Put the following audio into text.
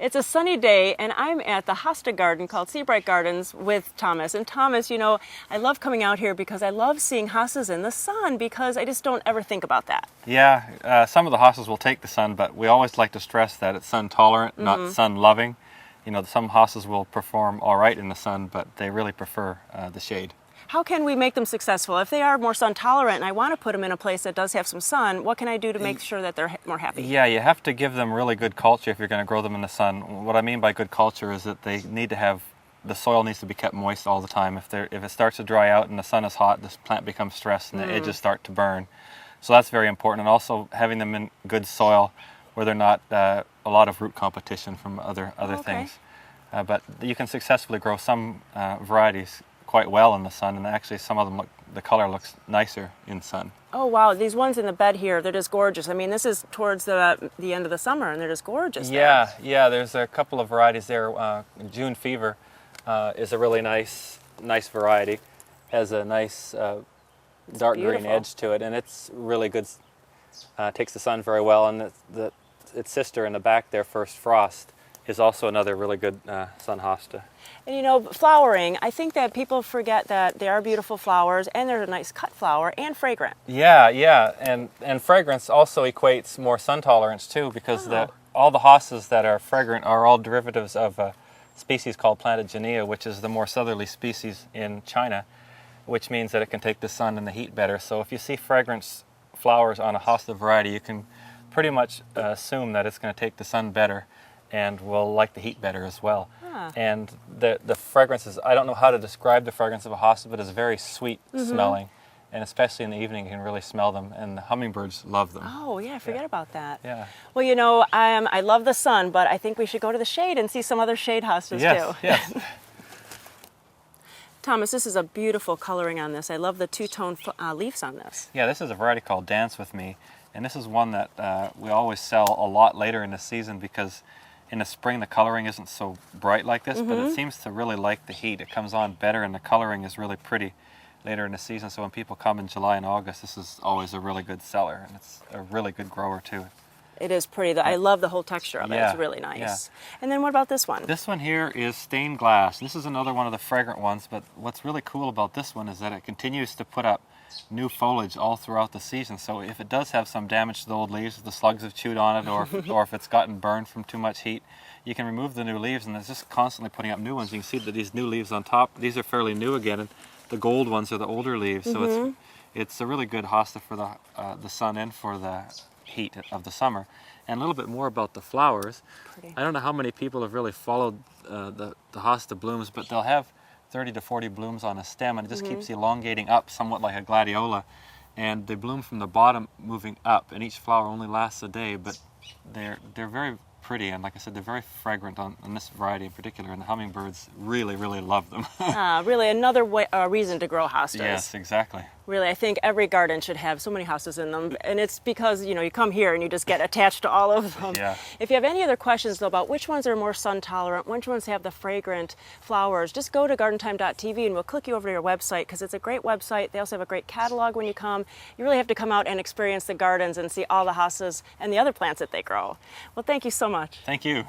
It's a sunny day, and I'm at the Hosta garden called Sebright Gardens with Thomas. And Thomas, you know, I love coming out here because I love seeing hostas in the sun because I just don't ever think about that. Yeah, some of the hostas will take the sun, but we always like to stress that it's sun tolerant, not sun loving. You know, some hostas will perform all right in the sun, but they really prefer the shade. How can we make them successful? If they are more sun tolerant and I want to put them in a place that does have some sun, what can I do to make sure that they're more happy? Yeah, you have to give them really good culture if you're going to grow them in the sun. What I mean by good culture is that they need to have, the soil needs to be kept moist all the time. If it starts to dry out and the sun is hot, this plant becomes stressed and the edges start to burn. So that's very important. And also having them in good soil where they're not a lot of root competition from other things. But you can successfully grow some varieties quite well in the sun, and actually some of them the color looks nicer in sun. Oh wow, these ones in the bed here, they're just gorgeous. I mean, this is towards the end of the summer and they're just gorgeous. Yeah, there's a couple of varieties there. June Fever is a really nice variety. Has a nice dark green edge to it, and it's really good. Takes the sun very well, and its sister in the back there, First Frost, is also another really good sun hosta. And you know, flowering, I think that people forget that they are beautiful flowers and they're a nice cut flower and fragrant. Yeah, and fragrance also equates more sun tolerance too, because all the hostas that are fragrant are all derivatives of a species called Plantagenea, which is the more southerly species in China, which means that it can take the sun and the heat better. So if you see fragrance flowers on a hosta variety, you can pretty much assume that it's going to take the sun better and will like the heat better as well. And the fragrance is, I don't know how to describe the fragrance of a hosta, but it's very sweet smelling. And especially in the evening, you can really smell them, and the hummingbirds love them. Oh yeah, I forget about that. Yeah. Well, you know, I love the sun, but I think we should go to the shade and see some other shade hostas too. Yes. Thomas, this is a beautiful coloring on this. I love the two-tone leaves on this. Yeah, this is a variety called Dance With Me, and this is one that we always sell a lot later in the season because in the spring the coloring isn't so bright like this, but it seems to really like the heat. It comes on better and the coloring is really pretty later in the season. So when people come in July and August, this is always a really good seller, and it's a really good grower too. It is pretty. I love the whole texture of it. It's really nice. Yeah. And then what about this one? This one here is stained glass. This is another one of the fragrant ones, but what's really cool about this one is that it continues to put up new foliage all throughout the season. So if it does have some damage to the old leaves, if the slugs have chewed on it, or if it's gotten burned from too much heat, you can remove the new leaves, and it's just constantly putting up new ones. You can see that these new leaves on top, these are fairly new again, and the gold ones are the older leaves. So it's a really good hosta for the sun and for the heat of the summer. And a little bit more about the flowers. Pretty. I don't know how many people have really followed the hosta blooms, but they'll have 30 to 40 blooms on a stem, and it just keeps elongating up somewhat like a gladiola. And they bloom from the bottom moving up, and each flower only lasts a day, but they're very pretty, and like I said, they're very fragrant on this variety in particular, and the hummingbirds really love them. Really another reason to grow hostas. Yes, exactly. Really, I think every garden should have so many hostas in them, and it's because, you know, you come here and you just get attached to all of them. Yeah. If you have any other questions though about which ones are more sun tolerant, which ones have the fragrant flowers, just go to gardentime.tv and we'll click you over to your website, because it's a great website. They also have a great catalog when you come. You really have to come out and experience the gardens and see all the hostas and the other plants that they grow. Well, thank you so much. Thank you.